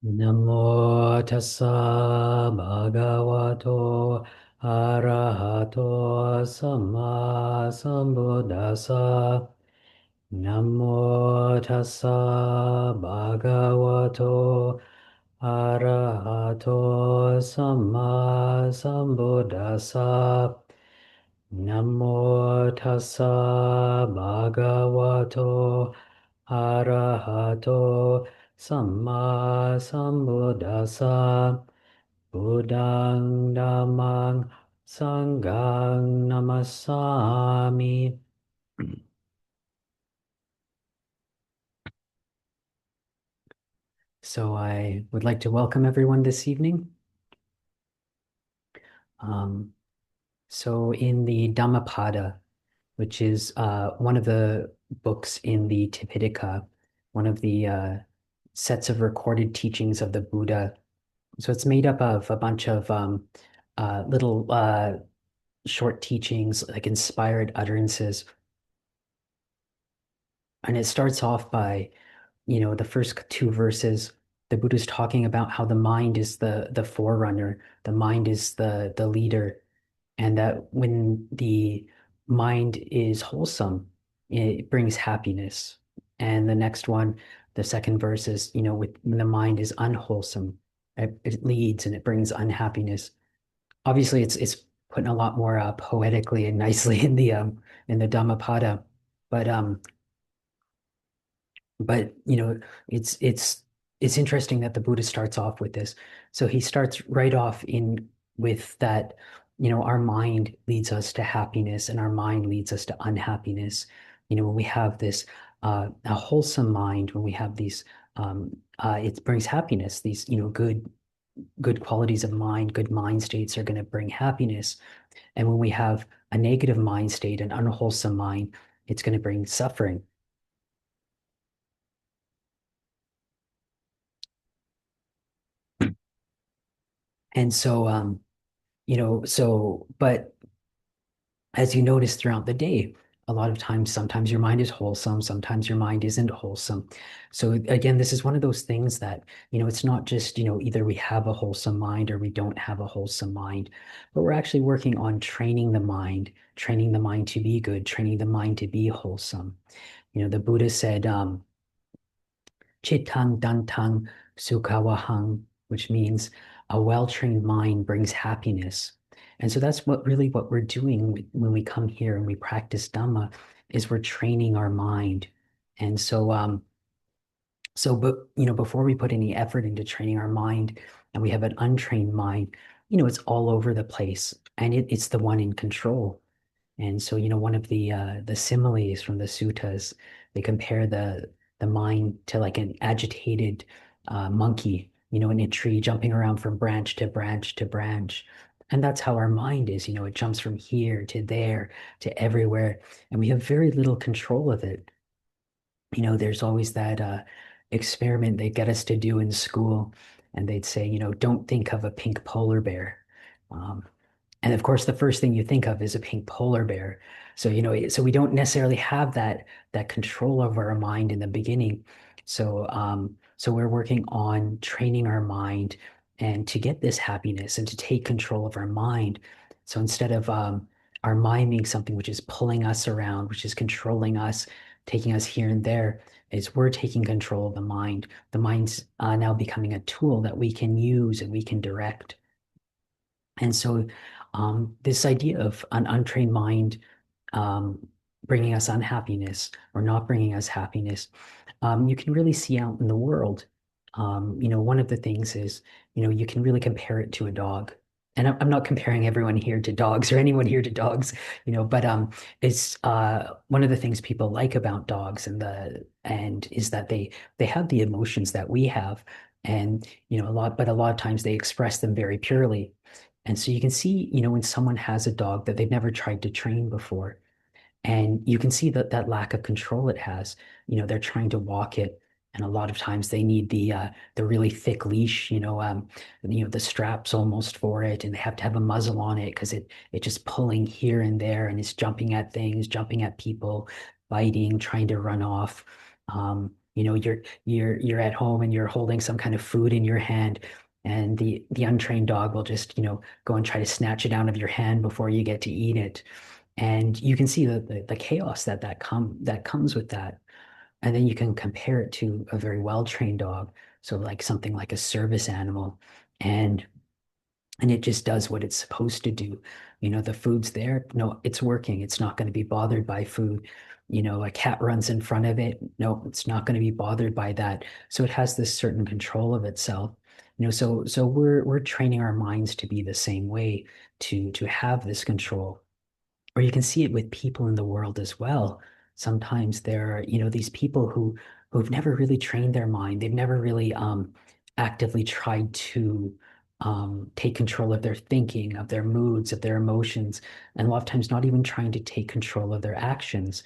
Namo tassa bhagavato arahato samma sambuddhassa. Namo tassa bhagavato arahato samma sambuddhassa. Namo tassa bhagavato arahato samma sambuddhassa. Buddhang dhammang sanghang namassami. So I would like to welcome everyone this evening. Um, so in the Dhammapada, which is one of the books in the Tipitaka, one of the sets of recorded teachings of the Buddha. So it's made up of a bunch of little short teachings, like inspired utterances. And it starts off by, the first two verses, the Buddha's talking about how the mind is the forerunner, the mind is the leader, and that when the mind is wholesome, it brings happiness. And the next one, the second verse is, when the mind is unwholesome, it leads and it brings unhappiness. Obviously, it's putting a lot more poetically and nicely in the Dhammapada, but but it's interesting that the Buddha starts off with this. So he starts right off in with that, our mind leads us to happiness and our mind leads us to unhappiness. When we have this a wholesome mind, when we have these it brings happiness. These, good qualities of mind, good mind states are going to bring happiness. And when we have a negative mind state, an unwholesome mind, it's going to bring suffering. And so but as you notice throughout the day, a lot of times, sometimes your mind is wholesome, sometimes your mind isn't wholesome. So again, this is one of those things that, it's not just, either we have a wholesome mind or we don't have a wholesome mind, but we're actually working on training the mind to be good, training the mind to be wholesome. The Buddha said, Chittang Dantang Sukhawahang, which means a well-trained mind brings happiness. And so that's what we're doing when we come here and we practice Dhamma, is we're training our mind. And but before we put any effort into training our mind and we have an untrained mind, it's all over the place and it's the one in control. And so, one of the similes from the suttas, they compare the mind to like an agitated monkey, in a tree jumping around from branch to branch to branch. And that's how our mind is, it jumps from here to there to everywhere, and we have very little control of it. There's always that experiment they get us to do in school, and they'd say, don't think of a pink polar bear. Um, and of course, the first thing you think of is a pink polar bear. So, so we don't necessarily have that control over our mind in the beginning. So we're working on training our mind and to get this happiness and to take control of our mind. So instead of our mind being something which is pulling us around, which is controlling us, taking us here and there, is we're taking control of the mind. The mind's now becoming a tool that we can use and we can direct. And so, this idea of an untrained mind um, bringing us unhappiness or not bringing us happiness, you can really see out in the world. One of the things is, you can really compare it to a dog. And I'm not comparing everyone here to dogs or anyone here to dogs, but it's one of the things people like about dogs and is that they have the emotions that we have, and but a lot of times they express them very purely. And so you can see, when someone has a dog that they've never tried to train before, and you can see that lack of control it has. They're trying to walk it, and a lot of times they need the really thick leash, the straps almost for it, and they have to have a muzzle on it because it just pulling here and there, and it's jumping at things, jumping at people, biting, trying to run off. You're at home and you're holding some kind of food in your hand, and the untrained dog will just, go and try to snatch it out of your hand before you get to eat it. And you can see the chaos that comes with that. And then you can compare it to a very well-trained dog. So like something like a service animal. And and it just does what it's supposed to do. The food's there. No, it's working. It's not going to be bothered by food. A cat runs in front of it. No, it's not going to be bothered by that. So it has this certain control of itself. So we're training our minds to be the same way, to have this control. Or you can see it with people in the world as well. Sometimes there are, these people who've never really trained their mind. They've never really actively tried to take control of their thinking, of their moods, of their emotions, and a lot of times not even trying to take control of their actions.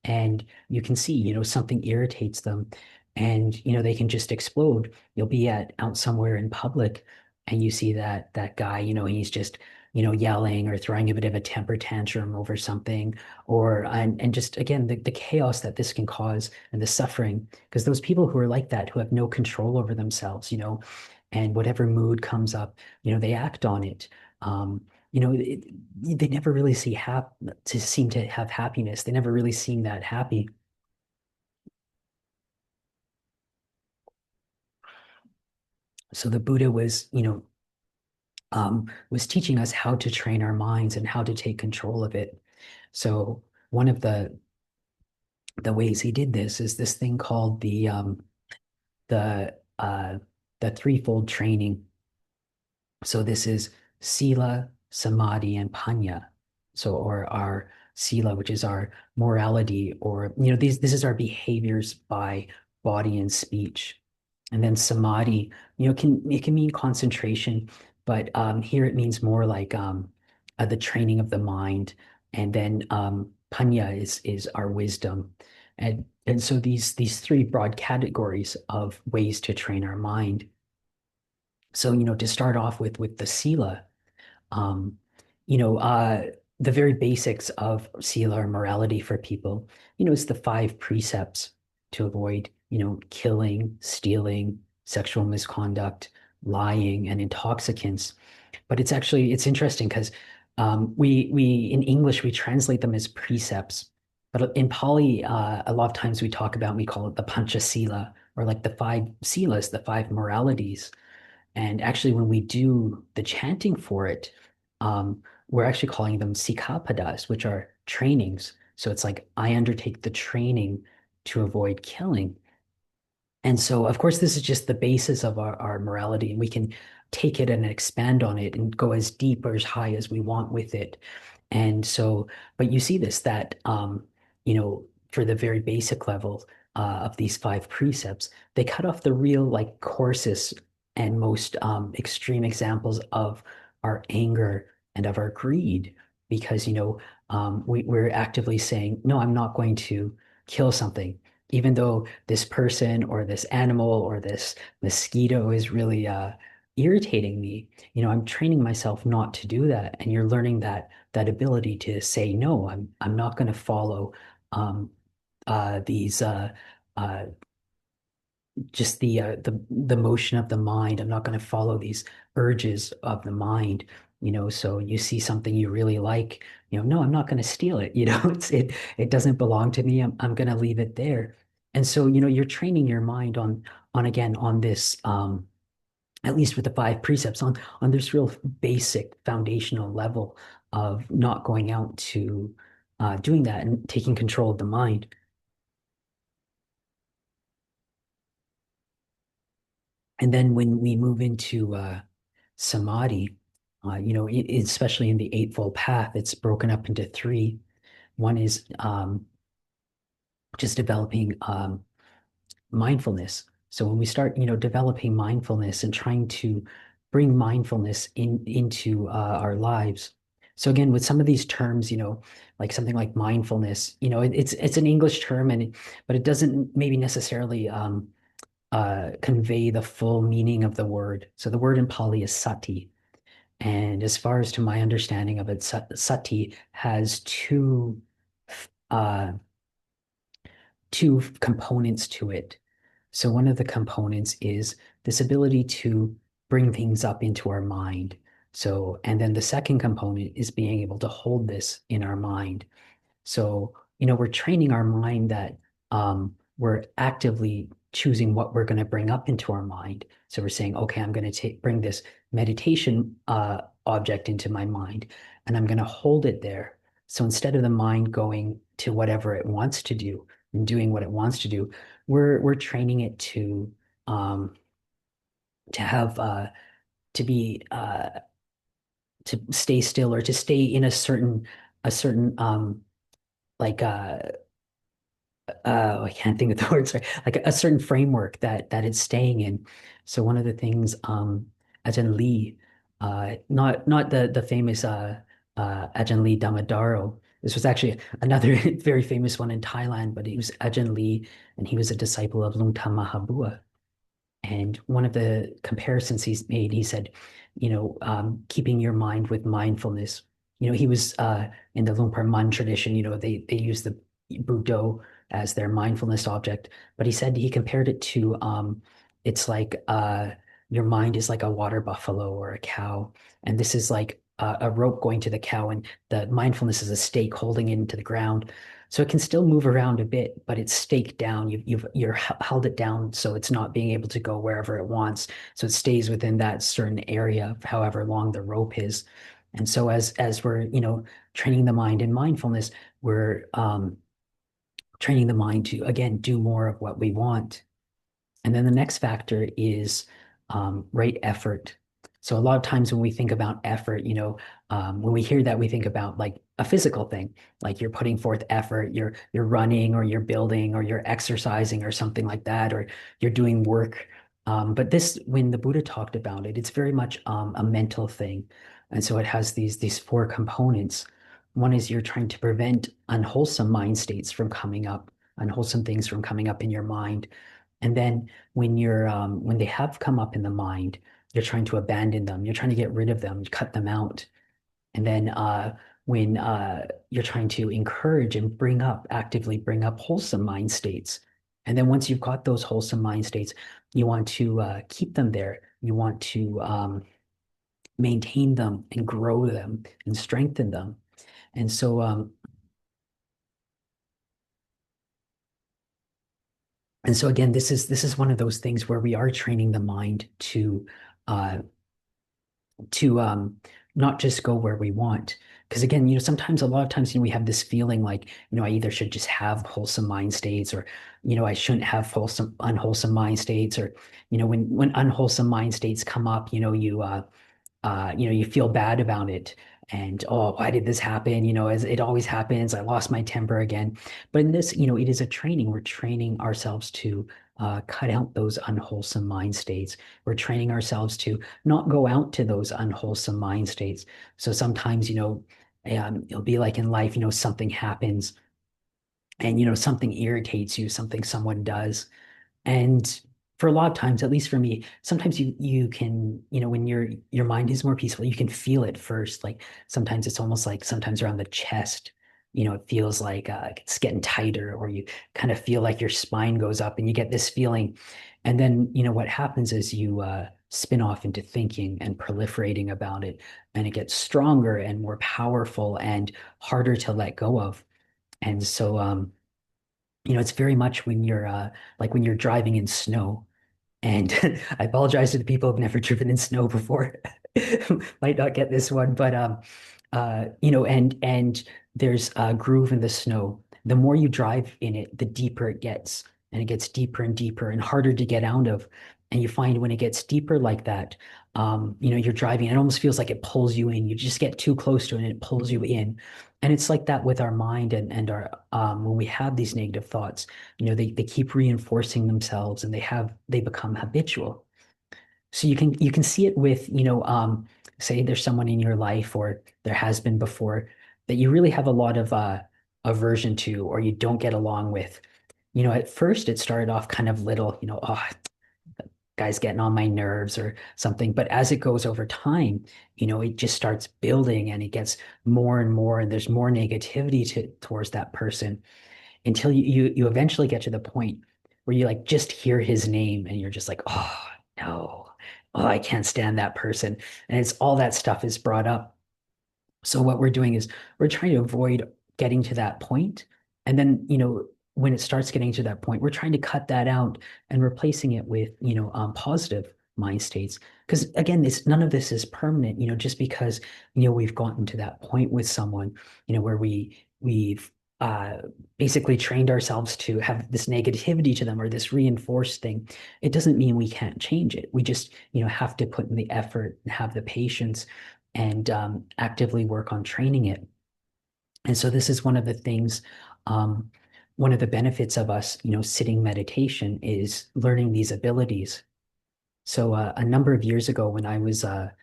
And you can see, something irritates them, and they can just explode. You'll be out somewhere in public, and you see that guy, he's just yelling or throwing a bit of a temper tantrum over something, or and just again the chaos that this can cause and the suffering, because those people who are like that, who have no control over themselves, and whatever mood comes up, they act on it. They never really seem to have happiness. They never really seem that happy. So the Buddha was teaching us how to train our minds and how to take control of it. So one of the ways he did this is this thing called the the threefold training. So this is sila, samadhi, and panya. So, or our sila, which is our morality, or this is our behaviors by body and speech. And then samadhi, it can mean concentration, but here it means more like the training of the mind. And then panya is our wisdom. And so these three broad categories of ways to train our mind. So, to start off with the sila, um, you know, uh, the very basics of sila or morality for people, is the five precepts to avoid, killing, stealing, sexual misconduct, lying, and intoxicants. But it's interesting because we in English we translate them as precepts, but in Pali, a lot of times we call it the Panchasila, or like the five silas, the five moralities. And actually, when we do the chanting for it, we're actually calling them sikapadas, which are trainings. So it's like I undertake the training to avoid killing. And so, of course, this is just the basis of our morality, and we can take it and expand on it and go as deep or as high as we want with it. And so, but you see this that, for the very basic level of these five precepts, they cut off the real, like, coarsest and most extreme examples of our anger and of our greed, because, we're actively saying, no, I'm not going to kill something even though this person or this animal or this mosquito is really irritating me. I'm training myself not to do that. And you're learning that ability to say no. I'm not going to follow um, these uh, just the motion of the mind. I'm not going to follow these urges of the mind. So you see something you really like, no, I'm not going to steal it. It doesn't belong to me. I'm going to leave it there. And so, you're training your mind on again on this at least with the five precepts, on this real basic foundational level of not going out to doing that and taking control of the mind. And then when we move into samadhi, especially in the Eightfold Path, it's broken up into three. One is just developing mindfulness. So when we start, developing mindfulness and trying to bring mindfulness into our lives. So again, with some of these terms, like something like mindfulness, it's an English term, but it doesn't maybe necessarily convey the full meaning of the word. So the word in Pali is sati. And as far as to my understanding of it, sati has uh, two components to it. So one of the components is this ability to bring things up into our mind. So, and then the second component is being able to hold this in our mind. So, we're training our mind that we're actively choosing what we're going to bring up into our mind. So we're saying, okay, I'm going to bring this meditation object into my mind, and I'm going to hold it there. So instead of the mind going to whatever it wants to do and doing what it wants to do, we're training it um, to have to be to stay still, or to stay in a certain like I can't think of the words, sorry, like a certain framework that it's staying in. So one of the things, Ajahn Lee, not the famous Ajahn Lee Damadaro. This was actually another very famous one in Thailand, but he was Ajahn Lee, and he was a disciple of Lungta Mahabua. And one of the comparisons he's made, he said, keeping your mind with mindfulness. He was in the Luang Por Mun tradition, they use the Buddha as their mindfulness object. But he said he compared it to it's like your mind is like a water buffalo or a cow. And this is like a rope going to the cow, and the mindfulness is a stake holding it into the ground. So it can still move around a bit, but it's staked down. You're held it down, so it's not being able to go wherever it wants. So it stays within that certain area, however long the rope is. And so as we're, training the mind in mindfulness, we're training the mind to again do more of what we want. And then the next factor is right effort. So a lot of times when we think about effort, when we hear that, we think about like a physical thing, like you're putting forth effort, you're running, or you're building, or you're exercising, or something like that, or you're doing work. But this, when the Buddha talked about it, it's very much a mental thing, and so it has these four components. One is you're trying to prevent unwholesome mind states from coming up, unwholesome things from coming up in your mind. And then when they have come up in the mind, you're trying to abandon them. You're trying to get rid of them, cut them out. And then when you're trying to encourage and actively bring up wholesome mind states. And then once you've got those wholesome mind states, you want to keep them there. You want to maintain them and grow them and strengthen them. And so again, this is one of those things where we are training the mind uh, to not just go where we want. Because again, sometimes a lot of times, we have this feeling like, I either should just have wholesome mind states, or, I shouldn't have unwholesome mind states, or, when unwholesome mind states come up, you feel bad about it. And, oh, why did this happen? As it always happens, I lost my temper again. But in this, it is a training. We're training ourselves to cut out those unwholesome mind states. We're training ourselves to not go out to those unwholesome mind states. So sometimes, it'll be like in life, something happens, and, something irritates you, something someone does. And for a lot of times, at least for me, sometimes you can, when your mind is more peaceful, you can feel it first. Like sometimes it's almost like sometimes around the chest, it feels like it's getting tighter, or you kind of feel like your spine goes up, and you get this feeling. And then, what happens is you spin off into thinking and proliferating about it, and it gets stronger and more powerful and harder to let go of. And so, it's very much when you're like when you're driving in snow. And I apologize to the people who've never driven in snow before. Might not get this one, but and there's a groove in the snow. The more you drive in it, the deeper it gets, and it gets deeper and deeper and harder to get out of. And you find when it gets deeper like that, you're driving, it almost feels like it pulls you in. You just get too close to it, and it pulls you in. And it's like that with our mind, and our when we have these negative thoughts, they keep reinforcing themselves, and they become habitual. So you can see it with, say there's someone in your life, or there has been before, that you really have a lot of aversion to, or you don't get along with. At first it started off kind of little, oh, guy's getting on my nerves or something. But as it goes over time, it just starts building, and it gets more and more, and there's more negativity towards that person, until you eventually get to the point. where you like just hear his name and you're just like, oh no, oh, I can't stand that person. And it's all that stuff is brought up. So what we're doing is we're trying to avoid getting to that point. And then, when it starts getting to that point, we're trying to cut that out and replacing it with, positive mind states. Because again, none of this is permanent, just because, we've gotten to that point with someone, where we've uh, basically trained ourselves to have this negativity to them or this reinforced thing. It doesn't mean we can't change it. We just, have to put in the effort and have the patience and actively work on training it. And so this is one of the things, um, one of the benefits of us, sitting meditation is learning these abilities. So a number of years ago, when I was a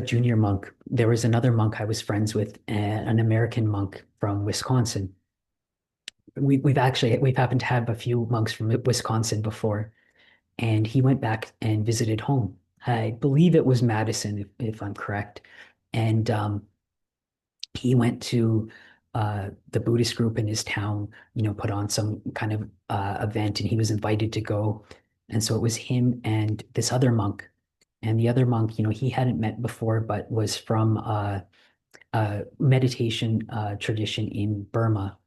junior monk, there was another monk I was friends with, an American monk from Wisconsin. We've happened to have a few monks from Wisconsin before, and he went back and visited home. I believe it was Madison, if I'm correct. And he went to the Buddhist group in his town, put on some kind of event, and he was invited to go. And so it was him and this other monk. And the other monk, he hadn't met before, but was from a meditation tradition in Burma.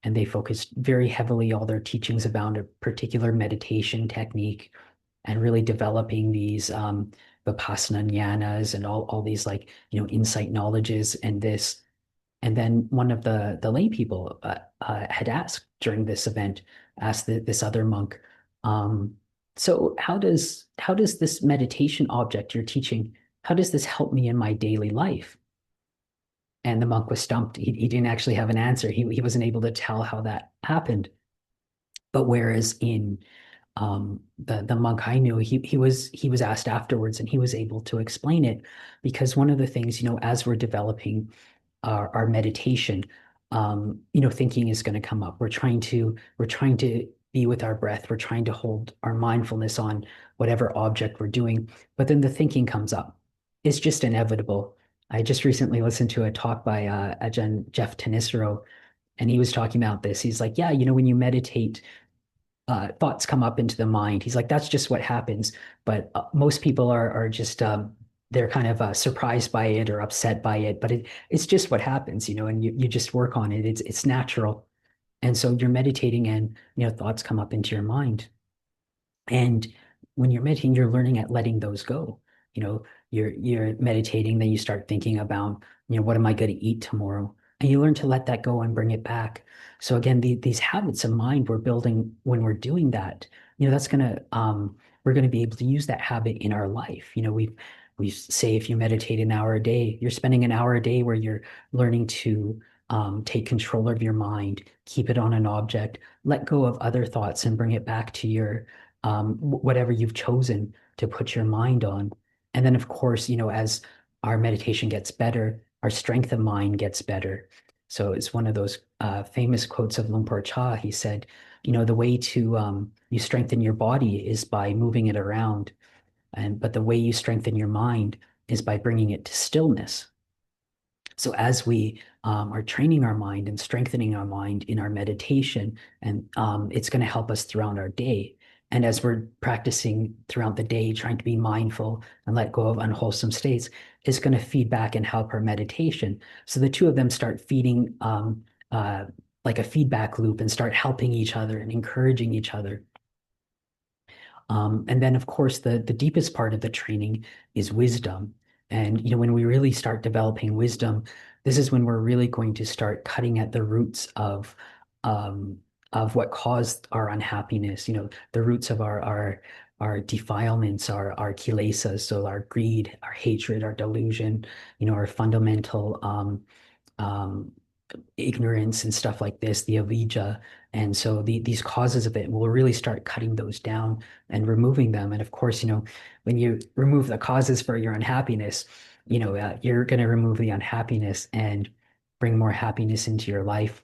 And they focused very heavily all their teachings about a particular meditation technique and really developing these Vipassana jnanas and all these like, insight knowledges and this. And then one of the lay people had asked during this event, asked this other monk, um, so how does this meditation object you're teaching, how does this help me in my daily life? And the monk was stumped. He didn't actually have an answer. He wasn't able to tell how that happened. But whereas in the monk I knew, he was asked afterwards, and he was able to explain it because one of the things, as we're developing our meditation, thinking is going to come up. We're trying to be with our breath. We're trying to hold our mindfulness on whatever object we're doing, but then the thinking comes up. It's just inevitable. I just recently listened to a talk by Ajahn Jeff Tanisaro, and he was talking about this. He's like, yeah, when you meditate, thoughts come up into the mind. He's like, that's just what happens. But most people are just they're kind of surprised by it or upset by it. But it's just what happens, and you just work on it. It's natural. And so you're meditating, and thoughts come up into your mind. And when you're meditating, you're learning at letting those go. You're meditating, then you start thinking about, what am I going to eat tomorrow? And you learn to let that go and bring it back. So again, these habits of mind we're building when we're doing that, that's gonna we're gonna be able to use that habit in our life. We say if you meditate an hour a day, you're spending an hour a day where you're learning to take control of your mind, keep it on an object, let go of other thoughts and bring it back to your whatever you've chosen to put your mind on. And then, of course, as our meditation gets better, our strength of mind gets better. So it's one of those famous quotes of Luang Por Chah. He said, the way to you strengthen your body is by moving it around, but the way you strengthen your mind is by bringing it to stillness. So as we are training our mind and strengthening our mind in our meditation, and it's going to help us throughout our day. And as we're practicing throughout the day, trying to be mindful and let go of unwholesome states, it's going to feed back and help our meditation. So the two of them start feeding like a feedback loop and start helping each other and encouraging each other. And then, of course, the deepest part of the training is wisdom. And when we really start developing wisdom, this is when we're really going to start cutting at the roots of what caused our unhappiness. The roots of our defilements, our kilesas, so our greed, our hatred, our delusion, our fundamental um, ignorance and stuff like this, the avijja. And so these causes of it, we'll really start cutting those down and removing them. And of course, when you remove the causes for your unhappiness, you're going to remove the unhappiness and bring more happiness into your life.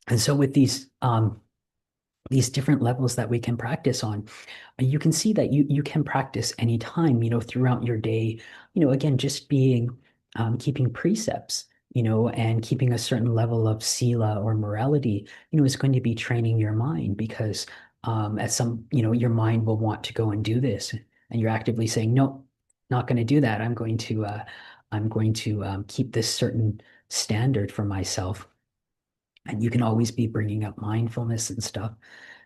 And so with these different levels that we can practice on, you can see that you can practice anytime, throughout your day, again, just being keeping precepts, and keeping a certain level of sila or morality, is going to be training your mind because at some, your mind will want to go and do this, and you're actively saying, no, not going to do that. I'm going to keep this certain standard for myself. And you can always be bringing up mindfulness and stuff.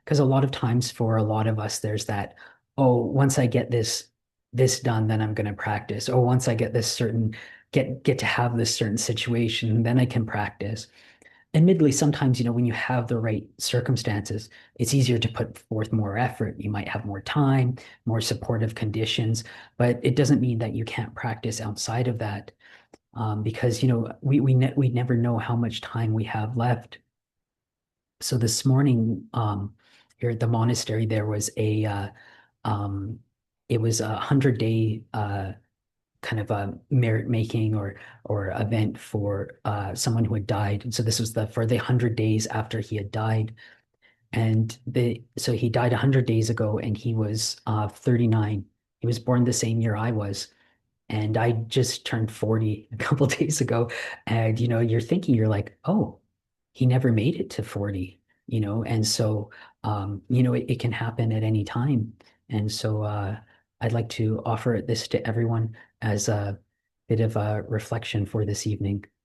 Because a lot of times for a lot of us, there's that, oh, once I get this done, then I'm going to practice. Or once I get this certain get to have this certain situation, then I can practice. Admittedly, sometimes, when you have the right circumstances, it's easier to put forth more effort. You might have more time, more supportive conditions, but it doesn't mean that you can't practice outside of that. Because we never know how much time we have left. So this morning, here at the monastery, there was um, it was 100-day kind of a merit making or event for someone who had died. And so this was the for the 100 days after he had died, and the so he died 100 days ago, and he was 39. He was born the same year I was. And I just turned 40 a couple days ago. And, you're like, oh, he never made it to 40, and so, it can happen at any time. And so, I'd like to offer this to everyone as a bit of a reflection for this evening.